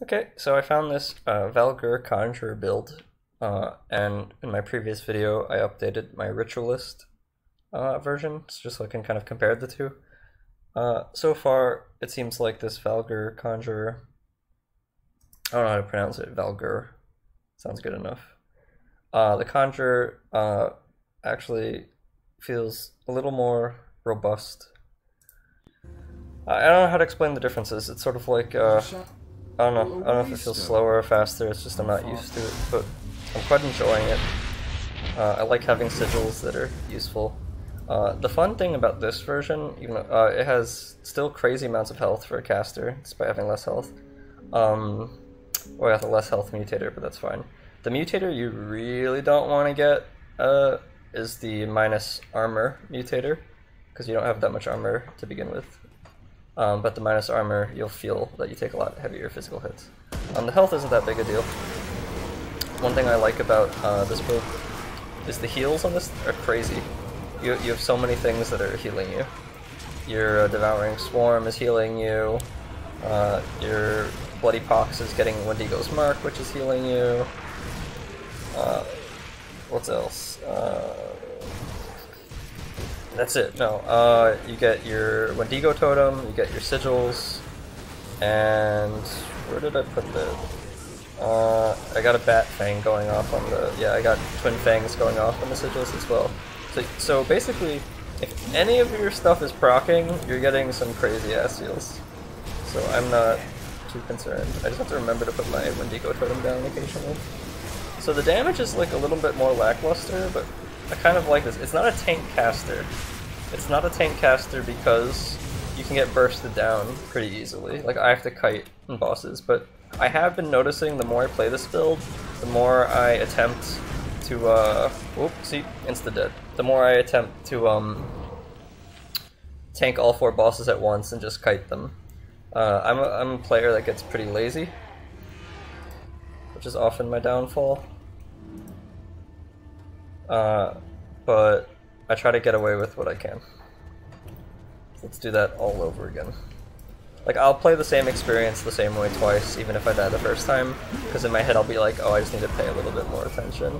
Okay, so I found this Valguur Conjurer build, and in my previous video I updated my Ritualist version, just so I can kind of compare the two. So far, it seems like this Valguur Conjurer, I don't know how to pronounce it, Valguur, sounds good enough. The Conjurer actually feels a little more robust. I don't know how to explain the differences. It's sort of like, I don't know if it feels slower or faster, it's just I'm not used to it, but I'm quite enjoying it. I like having sigils that are useful. The fun thing about this version, even it has still crazy amounts of health for a caster, despite having less health. Or I have a less health mutator, but that's fine. The mutator you really don't want to get is the minus armor mutator, because you don't have that much armor to begin with. But the minus armor, you'll feel that you take a lot heavier physical hits. The health isn't that big a deal. One thing I like about this build is the heals on this are crazy. You have so many things that are healing you. Your Devouring Swarm is healing you. Your Bloody Pox is getting Wendigo's Mark, which is healing you. What else? That's it. No, you get your Wendigo Totem, you get your sigils, and where did I put that? I got a Bat Fang going off on the, yeah, I got Twin Fangs going off on the sigils as well. So basically, if any of your stuff is proccing, you're getting some crazy ass heals. So I'm not too concerned. I just have to remember to put my Wendigo Totem down occasionally. So the damage is like a little bit more lackluster, but I kind of like this. It's not a tank caster. It's not a tank caster because you can get bursted down pretty easily. Like, I have to kite in bosses, but I have been noticing the more I play this build, the more I attempt to, whoop, see, insta-dead. The more I attempt to, tank all 4 bosses at once and just kite them. I'm a player that gets pretty lazy, which is often my downfall. But I try to get away with what I can. Let's do that all over again. Like, I'll play the same experience the same way twice, even if I die the first time, because in my head I'll be like, oh, I just need to pay a little bit more attention.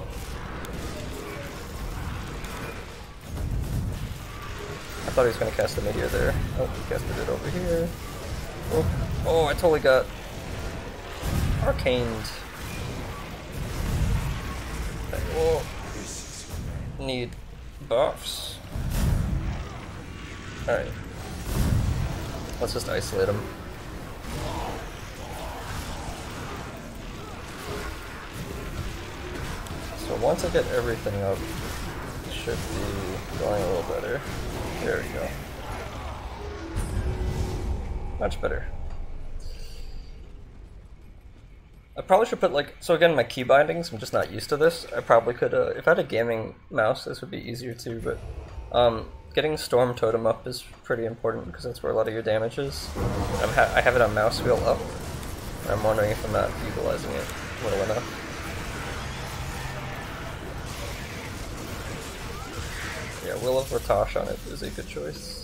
I thought he was going to cast a meteor there. Oh, he casted it over here. Oh, I totally got arcaned. Oh. Need buffs. Alright. Let's just isolate him. So once I get everything up, it should be going a little better. There we go. Much better. I probably should put, like, so again, my key bindings, I'm just not used to this. I probably could, if I had a gaming mouse, this would be easier too, but getting Storm Totem up is pretty important because that's where a lot of your damage is. I have it on mouse wheel up, and I'm wondering if I'm not utilizing it well enough. Yeah, Will of Ratosh on it is a good choice.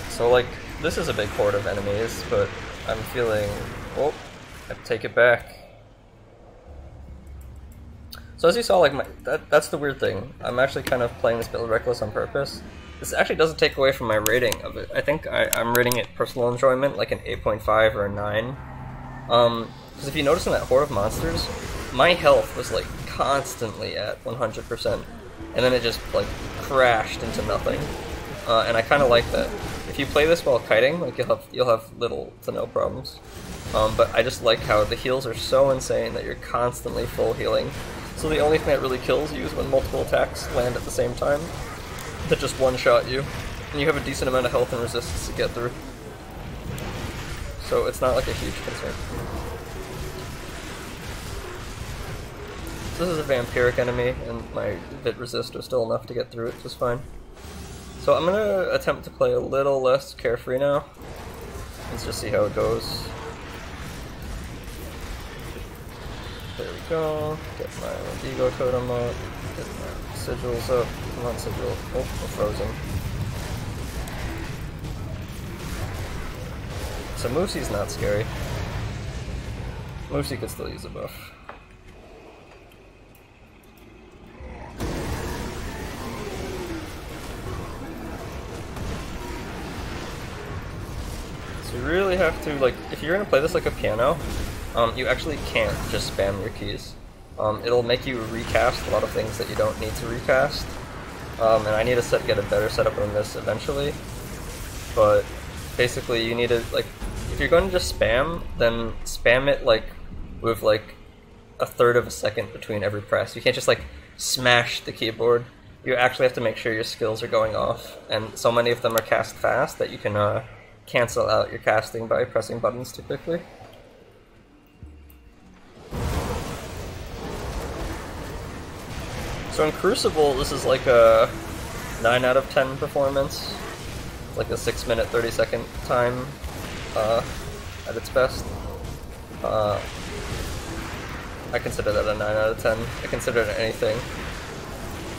So, like, this is a big horde of enemies, but I'm feeling... Oh, I take it back. So as you saw, like, that's the weird thing. I'm actually kind of playing this build reckless on purpose. This actually doesn't take away from my rating of it. I think I'm rating it personal enjoyment, like an 8.5 or a 9. Because if you notice in that horde of monsters, my health was, like, constantly at 100%. And then it just, like, crashed into nothing. And I kind of like that. If you play this while kiting, like, you'll have little to no problems. But I just like how the heals are so insane that you're constantly full healing. So the only thing that really kills you is when multiple attacks land at the same time that just one-shot you, and you have a decent amount of health and resistance to get through. So it's not like a huge concern. So this is a vampiric enemy, and my Vit resist was still enough to get through it just fine. So I'm gonna attempt to play a little less carefree now. Let's just see how it goes. There we go. Get my Wendigo Totem up. Get my sigils up. Come on, sigil. Oh, we're frozen. So Moosey's not scary. Moosey could still use a buff. So you really have to, like, if you're gonna play this like a piano, you actually can't just spam your keys. It'll make you recast a lot of things that you don't need to recast. And I need to get a better setup than this eventually. But basically you need to, like, if you're going to just spam, then spam it like with like a third of a second between every press. You can't just like smash the keyboard. You actually have to make sure your skills are going off, and so many of them are cast fast that you can cancel out your casting by pressing buttons too quickly. So in Crucible, this is like a 9 out of 10 performance. Like a 6 minute 30-second time at its best. I consider that a 9 out of 10. I consider it anything.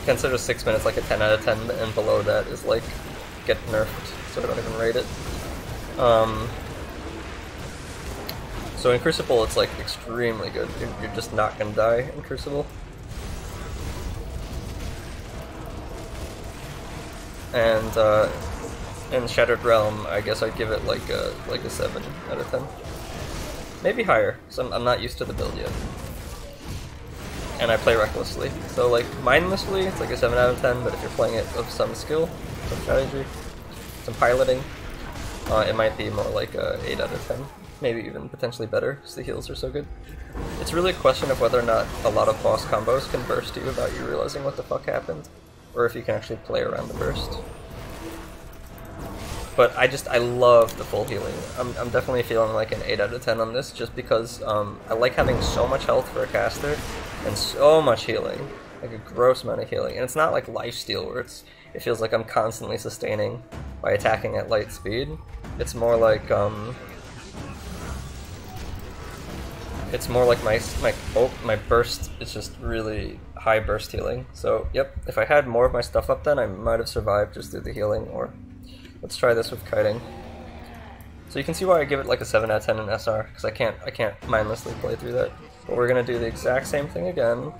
I consider 6 minutes like a 10 out of 10, and below that is like get nerfed, so I don't even rate it. So in Crucible, it's like extremely good. You're just not gonna die in Crucible. And in Shattered Realm, I guess I'd give it like a 7 out of 10. Maybe higher, so I'm not used to the build yet. And I play recklessly. So like mindlessly, it's like a 7 out of 10, but if you're playing it with some skill, some strategy, some piloting, it might be more like a 8 out of 10. Maybe even potentially better, because the heals are so good. It's really a question of whether or not a lot of boss combos can burst you without you realizing what the fuck happened, or if you can actually play around the burst. But I love the full healing. I'm definitely feeling like an 8 out of 10 on this, just because I like having so much health for a caster, and so much healing. Like a gross amount of healing. And it's not like lifesteal, where it feels like I'm constantly sustaining by attacking at light speed. It's more like my burst is just really high burst healing. So yep, if I had more of my stuff up then I might have survived just through the healing. Or let's try this with kiting. So you can see why I give it like a 7 out of 10 in SR, because I can't mindlessly play through that. But we're gonna do the exact same thing again.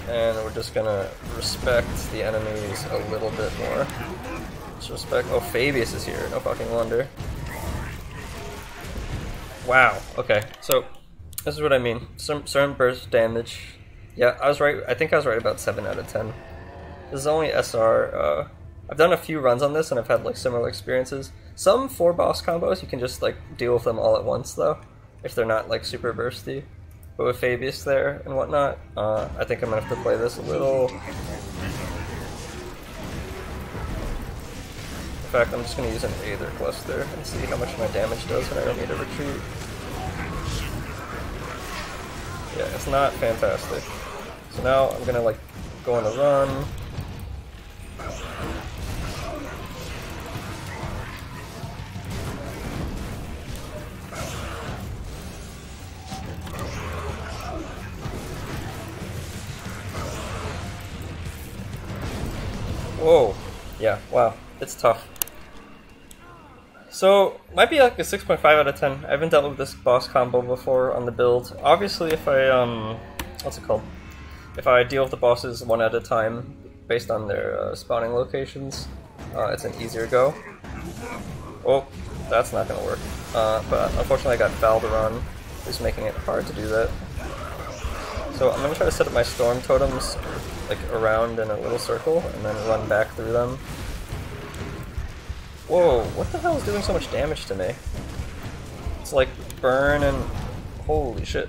And we're just gonna respect the enemies a little bit more. Just respect. Oh, Fabius is here, no fucking wonder. Wow, okay, so this is what I mean. Certain burst damage. Yeah, I was right. I think I was right about 7 out of 10. This is only SR. I've done a few runs on this and I've had like similar experiences. Some 4 boss combos you can just like deal with them all at once though, if they're not like super bursty. But with Fabius there and whatnot, I think I'm gonna have to play this a little. In fact, I'm just gonna use an Aether Cluster and see how much my damage does when I don't need a retreat. Yeah, it's not fantastic. So now I'm gonna like go on a run. Whoa, yeah, wow, it's tough. So, might be like a 6.5 out of 10. I haven't dealt with this boss combo before on the build. Obviously, if I, what's it called? If I deal with the bosses one at a time, based on their spawning locations, it's an easier go. Oh, that's not gonna work. But unfortunately I got Valguur, who's making it hard to do that. So I'm gonna try to set up my storm totems like around in a little circle and then run back through them. Whoa, what the hell is doing so much damage to me? It's like burn and holy shit.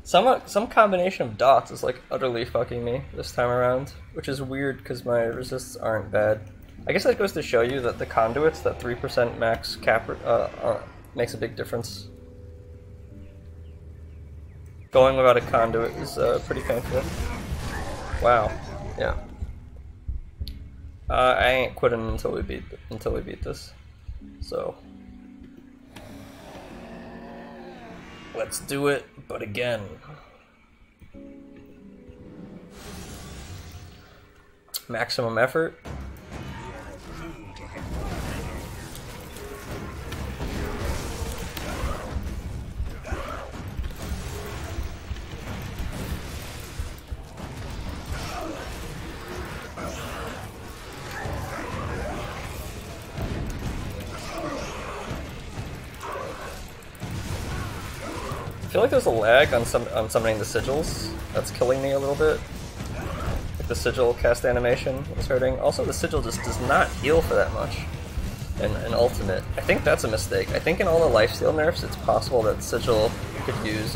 Some combination of dots is like utterly fucking me this time around, which is weird because my resists aren't bad. I guess that goes to show you that the conduits, that 3% max cap, makes a big difference. Going without a conduit is pretty painful. Wow, yeah. I ain't quitting until we beat this. So let's do it, but again. maximum effort. I feel like there's a lag on summoning the sigils. That's killing me a little bit. Like the sigil cast animation is hurting. Also, the sigil just does not heal for that much in ultimate. I think that's a mistake. I think in all the lifesteal nerfs, it's possible that sigil could use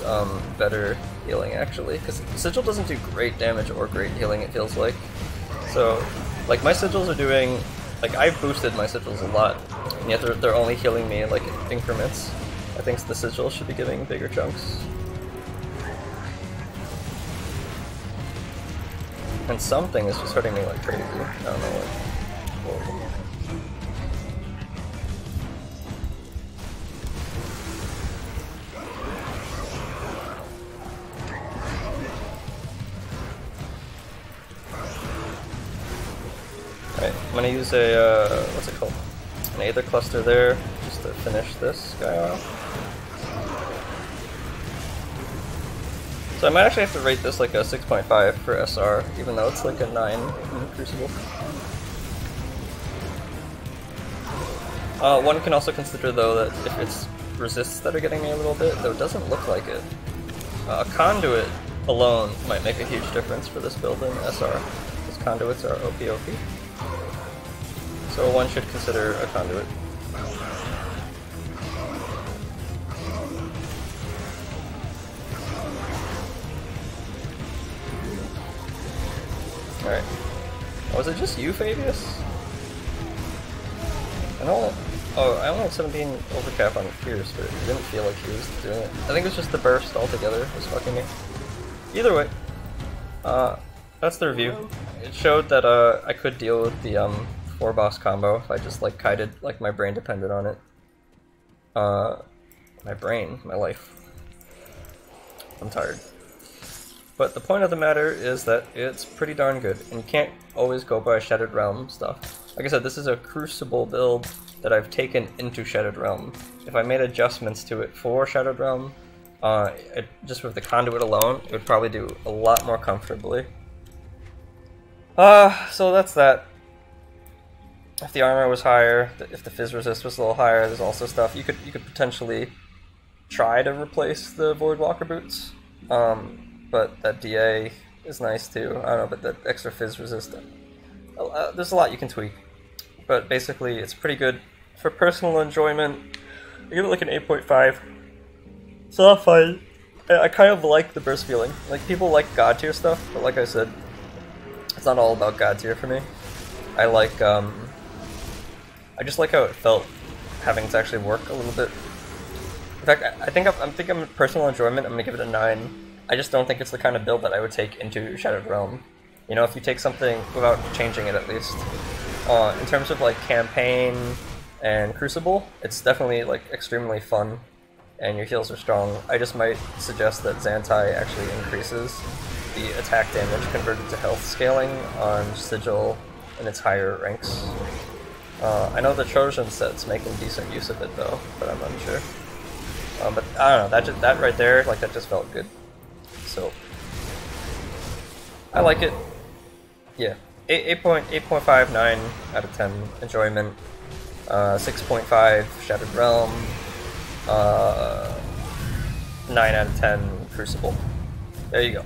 better healing actually, because sigil doesn't do great damage or great healing. It feels like. So, like my sigils are doing, like I've boosted my sigils a lot, and yet they're only healing me like increments. I think the sigil should be giving bigger chunks. And something is just hurting me like crazy. I don't know what. Whoa. Alright, I'm gonna use a, what's it called? An Aether Cluster there, just to finish this guy off. So I might actually have to rate this like a 6.5 for SR, even though it's like a 9 in Crucible. One can also consider though that if it's resists that are getting me a little bit, though it doesn't look like it. A conduit alone might make a huge difference for this build in SR, because conduits are OP. So one should consider a conduit. Alright. Was it just you, Fabius? I only had 17 overcap on Pierce, but it didn't feel like he was doing it. I think it was just the burst altogether was fucking me. Either way, that's the review. It showed that I could deal with the 4-boss combo if I just like kited, like my brain depended on it. My life. I'm tired. But the point of the matter is that it's pretty darn good, and you can't always go by Shattered Realm stuff. Like I said, this is a Crucible build that I've taken into Shattered Realm. If I made adjustments to it for Shattered Realm, just with the conduit alone, it would probably do a lot more comfortably. So that's that. If the armor was higher, if the fizz resist was a little higher, there's also stuff you could potentially try to replace the Voidwalker boots. But that DA is nice too. I don't know, but that extra fizz resist, there's a lot you can tweak. But basically, it's pretty good for personal enjoyment. I give it like an 8.5. It's not fun. I kind of like the burst feeling. Like, people like God tier stuff, but like I said, it's not all about God tier for me. I like, I just like how it felt having to actually work a little bit. In fact, I think I'm personal enjoyment, I'm gonna give it a 9. I just don't think it's the kind of build that I would take into Shattered Realm. You know, if you take something without changing it at least. In terms of like campaign and Crucible, it's definitely like extremely fun, and your heals are strong. I just might suggest that Xantai actually increases the attack damage converted to health scaling on Sigil in its higher ranks. I know the Trojan set's making decent use of it though, but I'm unsure. But I don't know, that right there, like that just felt good. So I like it. Yeah, 8.59 out of 10 enjoyment. 6.5 Shattered Realm. 9 out of 10 Crucible. There you go.